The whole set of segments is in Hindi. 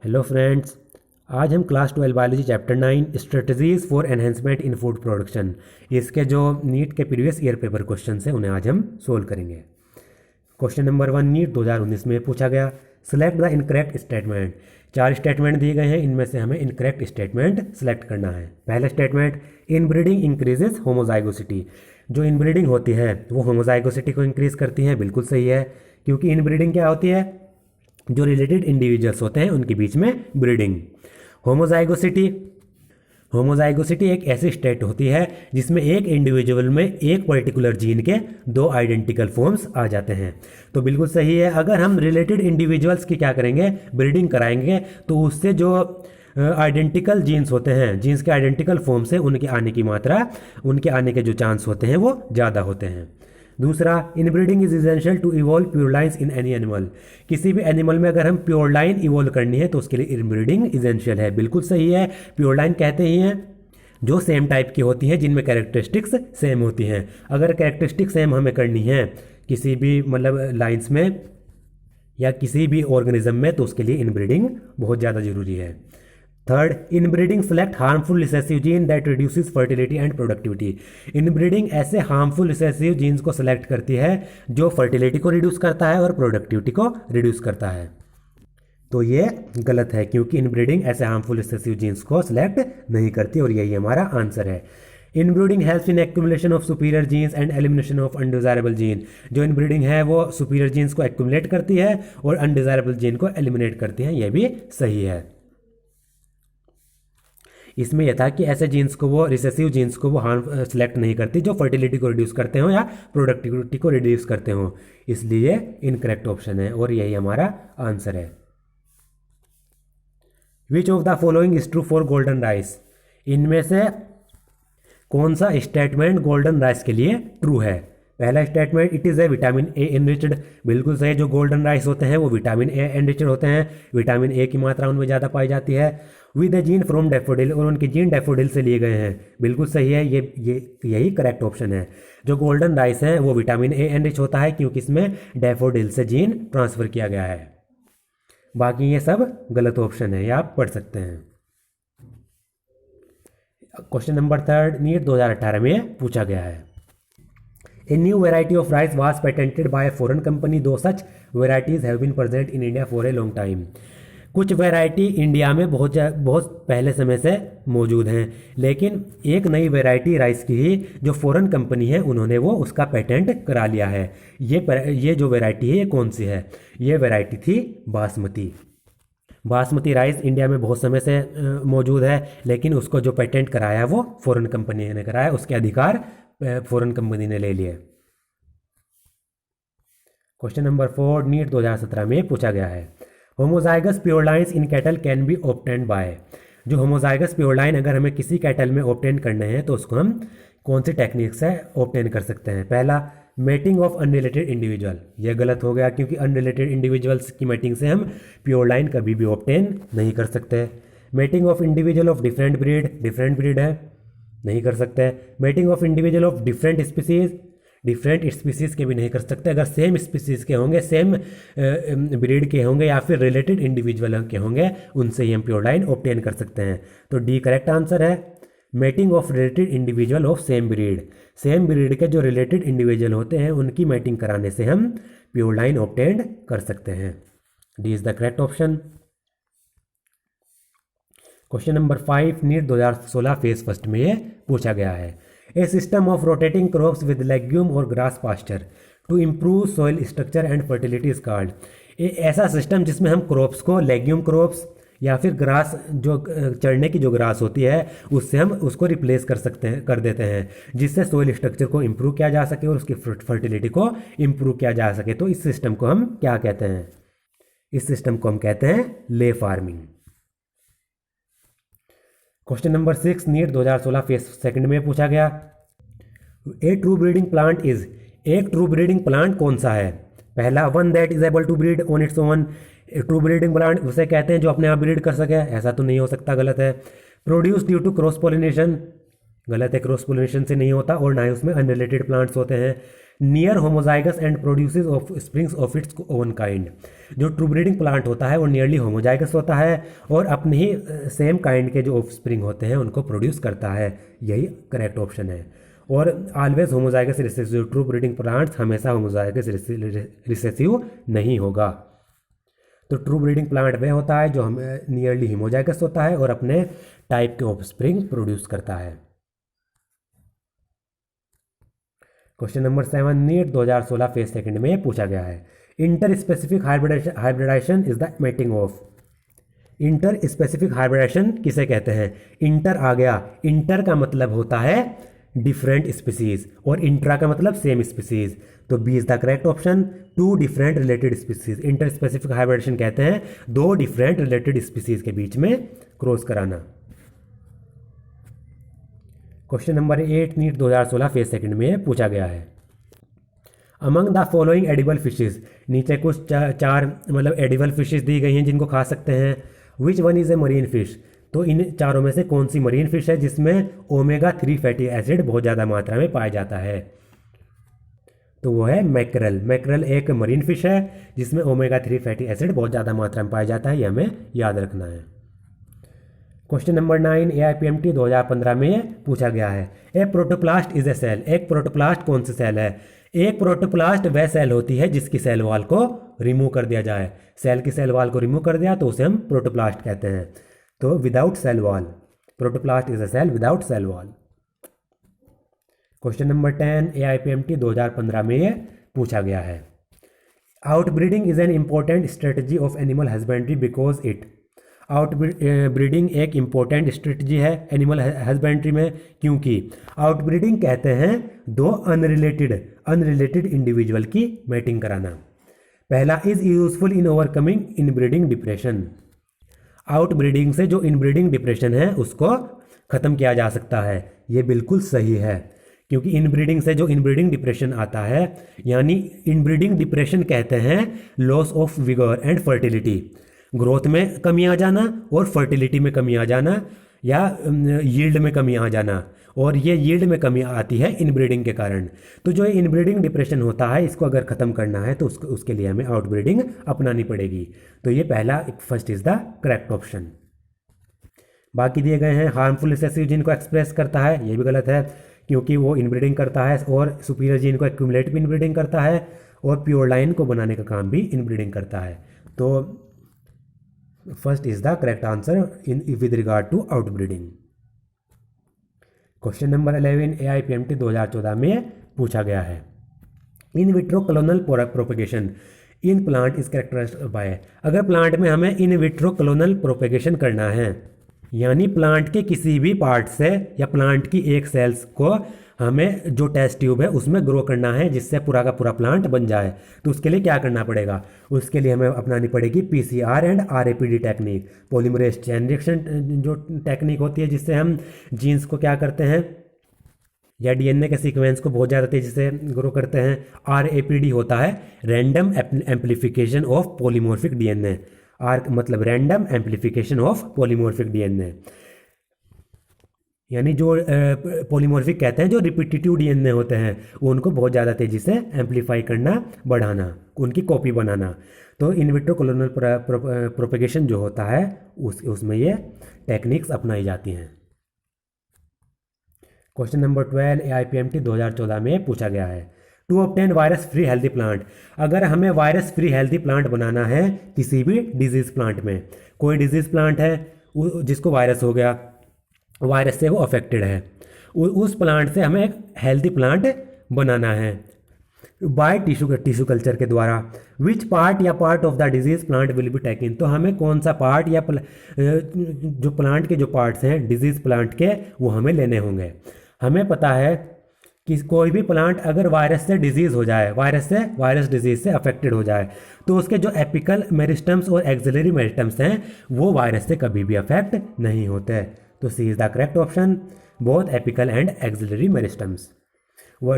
हेलो फ्रेंड्स, आज हम class 12 biology chapter 9 strategies for enhancement in food production इसके जो नीट के प्रीवियस ईयर पेपर क्वेश्चन हैं उन्हें आज हम सोल्व करेंगे। क्वेश्चन नंबर 1 नीट 2019 में पूछा गया, select the incorrect statement. 4 statement दिए गए हैं, इनमें से हमें इनकरेक्ट स्टेटमेंट सेलेक्ट करना है। पहला स्टेटमेंट, इनब्रीडिंग इंक्रीजेस होमोजाइगोसिटी। जो इनब्रीडिंग होती है वो होमोजाइगोसिटी को इंक्रीज करती है। बिल्कुल सही है, क्योंकि इनब्रीडिंग क्या होती है, जो रिलेटेड इंडिविजुअल्स होते हैं उनके बीच में ब्रीडिंग। होमोजाइगोसिटी, होमोजाइगोसिटी एक ऐसी स्टेट होती है जिसमें एक इंडिविजुअल में एक पर्टिकुलर जीन के 2 आइडेंटिकल फॉर्म्स आ जाते हैं। तो बिल्कुल सही है, अगर हम रिलेटेड इंडिविजुअल्स की क्या करेंगे, ब्रीडिंग कराएंगे, तो उससे जो आइडेंटिकल जीन्स होते हैं, जीन्स के आइडेंटिकल फॉर्म से उनके आने की मात्रा, उनके आने के जो चांस होते हैं वो ज़्यादा होते हैं। दूसरा, inbreeding is essential to evolve pure lines in any animal. किसी भी एनिमल में अगर हम प्योर लाइन इवॉल्व करनी है तो उसके लिए इनब्रीडिंग इसेंशियल है। बिल्कुल सही है, प्योर लाइन कहते ही हैं जो सेम टाइप की होती हैं, जिनमें कैरेक्टरिस्टिक्स सेम होती हैं। अगर कैरेक्टरिस्टिक सेम हमें करनी है किसी भी लाइन्स में या किसी भी ऑर्गेनिज्म में, तो उसके लिए इनब्रीडिंग बहुत ज़्यादा ज़रूरी है। Third, inbreeding select harmful recessive gene that reduces fertility and productivity. Inbreeding ऐसे हार्मफुल रिसेसिव जीन्स को सेलेक्ट करती है जो फर्टिलिटी को रिड्यूस करता है और प्रोडक्टिविटी को रिड्यूस करता है। तो ये गलत है, क्योंकि इनब्रीडिंग ऐसे हार्मफुल रिसेसिव जीन्स को सेलेक्ट नहीं करती, और यही हमारा आंसर है। Inbreeding helps in accumulation of superior genes and elimination of undesirable gene. जो इनब्रीडिंग है वो सुपीरियर जीन्स को एक्यूमुलेट करती है और अनडिजायरेबल जीन को एलिमिनेट करती है। यह भी सही है। इसमें यह था कि ऐसे जीन्स को वो, रिसेसिव जीन्स को वो हार्म सेलेक्ट नहीं करती जो फर्टिलिटी को रिड्यूस करते हो या प्रोडक्टिविटी को रिड्यूस करते हो, इसलिए इनकरेक्ट ऑप्शन है और यही हमारा आंसर है। Which of the following is true for golden rice. इनमें से कौन सा स्टेटमेंट गोल्डन राइस के लिए ट्रू है। पहला statement, it is A vitamin A enriched. बिल्कुल सही, जो गोल्डन राइस होते हैं वो विटामिन ए एनरिच्ड होते हैं, विटामिन ए की मात्रा उनमें ज़्यादा पाई जाती है। With A gene from daffodil, और उनके जीन डैफोडिल से लिए गए हैं। बिल्कुल सही है, ये यही करेक्ट ऑप्शन है। जो गोल्डन राइस है वो विटामिन ए एनरिच होता है, क्योंकि इसमें डैफोडिल से जीन ट्रांसफ़र किया गया है। बाकी ये सब गलत ऑप्शन है, ये आप पढ़ सकते हैं। क्वेश्चन नंबर 3 नीट 2018 में पूछा गया है। A new variety of rice was patented by a foreign company, though such varieties have been present in India for a long time. कुछ वैरायटी इंडिया में बहुत पहले समय से मौजूद हैं, लेकिन एक नई वैरायटी राइस की ही जो फॉरेन कंपनी है उन्होंने वो उसका पेटेंट करा लिया है। ये जो वैरायटी है ये कौन सी है, ये वैरायटी थी बासमती। बासमती राइस इंडिया में बहुत समय से मौजूद है, लेकिन उसको जो पेटेंट कराया वो फॉरेन कंपनी ने कराया, उसके अधिकार फॉरेन कंपनी ने ले लिए। क्वेश्चन नंबर 4 नीट 2017 में पूछा गया है। Homozygous pure lines in cattle can be obtained by. जो होमोजाइगस प्योर लाइन अगर हमें किसी कैटल में ऑब्टेन करने हैं तो उसको हम कौन सी टेक्निक से ऑब्टेन कर सकते हैं। पहला, मेटिंग ऑफ अनरिलेटेड इंडिविजुअल। यह गलत हो गया, क्योंकि अनरिलेटेड इंडिविजुअल्स की मेटिंग से हम प्योर लाइन कभी भी ऑब्टेन नहीं कर सकते। Mating of individual of different breed है, नहीं कर सकते। Mating of individual of different species के भी नहीं कर सकते। अगर सेम स्पीसीज़ के होंगे, सेम ब्रीड के होंगे या फिर रिलेटेड इंडिविजुअल के होंगे, उनसे ही हम प्योर लाइन ऑब्टेन कर सकते हैं। तो डी करेक्ट आंसर है। Mating of related individual of same breed के जो रिलेटेड इंडिविजुअल होते हैं उनकी मेटिंग कराने से हम प्योर लाइन ऑब्टेन कर सकते हैं। D is the correct option. Question number 5 NEET 2016 phase first में ये पूछा गया है। A system of rotating crops with legume और grass pasture to improve soil structure and fertility is called. ऐसा सिस्टम जिसमें हम क्रॉप्स को, लेग्यूम क्रॉप्स या फिर ग्रास, जो चढ़ने की जो ग्रास होती है उससे हम उसको रिप्लेस कर देते हैं, जिससे सॉइल स्ट्रक्चर को इम्प्रूव किया जा सके और उसकी फर्टिलिटी को इम्प्रूव किया जा सके। तो इस सिस्टम को हम क्या कहते हैं, इस सिस्टम को हम कहते हैं ले farming. Question number 6 NEET 2016 phase second में पूछा गया। A true breeding plant is. एक ट्रू ब्रीडिंग प्लांट कौन सा है। पहला, one that is able to breed on its own. True breeding plant उसे कहते हैं जो अपने आप ब्रीड कर सके, ऐसा तो नहीं हो सकता, गलत है। Produce due to cross pollination, गलत है, क्रॉस पोलिनेशन से नहीं होता और ना ही उसमें अनरिलेटेड प्लांट्स होते हैं। Near homozygous and produces of springs of its own kind. जो ट्रू ब्रीडिंग प्लांट होता है वो नियरली होमोजाइगस होता है और अपने ही सेम काइंड के जो ऑफ स्प्रिंग होते हैं उनको प्रोड्यूस करता है, यही करेक्ट ऑप्शन है। और always homozygous recessive, true breeding plants हमेशा होमोजाइगस रिसेसिव नहीं होगा। तो ट्रू ब्रीडिंग प्लांट वह होता है जो हमें नियरली होमोजाइगस होता है और अपने टाइप के ऑफ स्प्रिंग प्रोड्यूस करता है। Question number 7 NEET 2016 phase second में पूछा गया है। Interspecific hybridisation is the mating of. Interspecific hybridisation किसे कहते हैं? इंटर आ गया, इंटर का मतलब होता है डिफरेंट स्पीसीज और इंट्रा का मतलब सेम स्पीसीज। तो B is the correct option, two different related species. Interspecific hybridisation कहते हैं दो डिफरेंट रिलेटेड स्पीसीज के बीच में क्रॉस कराना। Question number 8 NEET 2016 phase second में पूछा गया है। Among the following edible fishes, नीचे कुछ चार मतलब एडिबल फिशेज दी गई हैं जिनको खा सकते हैं। Which one is a marine fish, तो इन चारों में से कौन सी मरीन फिश है जिसमें ओमेगा 3 फैटी एसिड बहुत ज़्यादा मात्रा में पाया जाता है? तो वो है मैकरल। मैकरल एक मरीन फिश है जिसमें ओमेगा 3 फैटी एसिड बहुत ज़्यादा मात्रा में पाया जाता है, ये हमें याद रखना है। क्वेश्चन नंबर 9 AIPMT 2015 में पूछा गया है। ए प्रोटोप्लास्ट इज ए सेल, एक प्रोटोप्लास्ट कौन सी सेल है? एक प्रोटोप्लास्ट वह सेल होती है जिसकी सेल वॉल को रिमूव कर दिया जाए। सेल की सेल वॉल को रिमूव कर दिया तो उसे हम प्रोटोप्लास्ट कहते हैं। तो without cell wall, protoplast is a cell without cell wall. Question number 10 AIPMT 2015 में ये पूछा गया है। Outbreeding is an important strategy of animal husbandry because it. Outbreeding एक इम्पोर्टेंट स्ट्रेटजी है एनिमल हस्बेंड्री में, क्योंकि आउटब्रीडिंग कहते हैं दो अनरिलेटेड इंडिविजुअल की मैटिंग कराना। पहला is useful in overcoming inbreeding depression. Outbreeding से जो इनब्रीडिंग डिप्रेशन है उसको ख़त्म किया जा सकता है, ये बिल्कुल सही है। क्योंकि इनब्रीडिंग से जो इनब्रीडिंग डिप्रेशन आता है, यानी इनब्रीडिंग डिप्रेशन कहते हैं loss of vigour and fertility, growth में कमी आ जाना और फर्टिलिटी में कमी आ जाना या यील्ड में कमी आ जाना, और ये यील्ड में कमी आती है इनब्रीडिंग के कारण। तो जो इनब्रीडिंग डिप्रेशन होता है इसको अगर ख़त्म करना है तो उसके लिए हमें आउटब्रीडिंग अपनानी पड़ेगी। तो ये पहला first is the correct option. बाकी दिए गए हैं हार्मफुल रिसेसिव जीन को एक्सप्रेस करता है, ये भी गलत है क्योंकि वो इनब्रीडिंग करता है, और सुपीरियर जीन को एक्यूमुलेट भी इनब्रीडिंग करता है, और प्योर लाइन को बनाने का काम भी इनब्रीडिंग करता है। तो first is the correct answer in with regard to outbreeding. Question number 11 AIPMT 2014 में पूछा गया है। In vitro clonal propagation in plant is characterized by. अगर प्लांट में हमें इन विट्रो कलोनल प्रोपेगेशन करना है, यानी प्लांट के किसी भी पार्ट से या प्लांट की एक सेल्स को हमें जो टेस्ट ट्यूब है उसमें ग्रो करना है जिससे पूरा का पूरा प्लांट बन जाए, तो उसके लिए क्या करना पड़ेगा? उसके लिए हमें अपनानी पड़ेगी PCR and RAPD technique, polymerase chain reaction जो टेक्निक होती है जिससे हम जीन्स को क्या करते हैं या DNA के सीक्वेंस को बहुत ज़्यादा तेज़ी से ग्रो करते हैं। RAPD होता है random amplification of polymorphic DNA। R मतलब random amplification of polymorphic DNA, यानी जो पॉलीमॉर्फिक कहते हैं जो रिपीटिटिव DNA होते हैं उनको बहुत ज़्यादा तेज़ी से एम्पलीफाई करना, बढ़ाना, उनकी कॉपी बनाना। तो इन विट्रो कलोनल प्रोपेगेशन जो होता है उसमें ये टेक्निक्स अपनाई जाती हैं। क्वेश्चन नंबर 12 AIPMT 2014 में पूछा गया है। To obtain virus free healthy plant, अगर हमें वायरस फ्री हेल्दी प्लांट बनाना है किसी भी डिजीज़ प्लांट में, कोई डिजीज़ प्लांट है जिसको वायरस हो गया, वायरस से वो अफेक्टेड है, उस प्लांट से हमें एक हेल्दी प्लांट बनाना है बाय टिश्यू कल्चर के द्वारा। विच पार्ट या part of the disease plant will be taken, तो हमें कौन सा पार्ट या जो प्लांट के जो पार्ट्स हैं डिजीज प्लांट के वो हमें लेने होंगे। हमें पता है कि कोई भी प्लांट अगर वायरस से डिजीज़ हो जाए, वायरस डिजीज से अफेक्टेड हो जाए, तो उसके जो एपिकल मेरिस्टम्स और एक्सिलरी मेरिस्टम्स हैं वो वायरस से कभी भी अफेक्ट नहीं होते। तो C is the correct option, both apical and axillary meristems. वो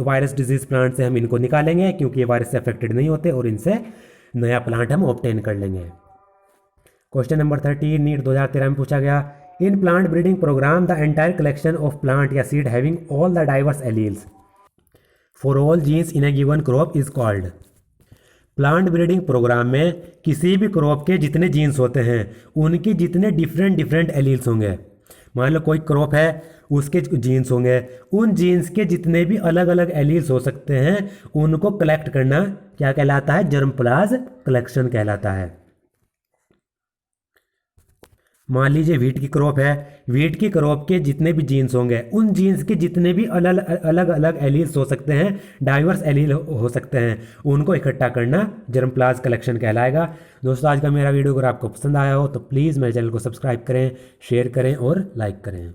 वायरस डिजीज प्लांट से हम इनको निकालेंगे क्योंकि ये वायरस से अफेक्टेड नहीं होते और इनसे नया प्लांट हम ऑब्टेन कर लेंगे। क्वेश्चन नंबर 13 नीट 2013 में पूछा गया। In plant breeding program the entire collection of plant या seed having all the diverse alleles for all genes in a given crop is called. Plant breeding program में किसी भी क्रॉप के जितने जीन्स होते हैं उनके जितने डिफरेंट डिफरेंट एलील्स होंगे, मान लो कोई क्रॉप है उसके जीन्स होंगे, उन जीन्स के जितने भी अलग अलग एलील्स हो सकते हैं उनको कलेक्ट करना क्या कहलाता है? जर्मप्लाज कलेक्शन कहलाता है। मान लीजिए व्हीट की क्रॉप है, व्हीट की क्रॉप के जितने भी जीन्स होंगे उन जीन्स के जितने भी अलग अलग एलील्स हो सकते हैं, डाइवर्स एलील हो सकते हैं, उनको इकट्ठा करना जर्मप्लाज कलेक्शन कहलाएगा। दोस्तों आज का मेरा वीडियो अगर आपको पसंद आया हो तो प्लीज़ मेरे चैनल को सब्सक्राइब करें, शेयर करें और लाइक करें।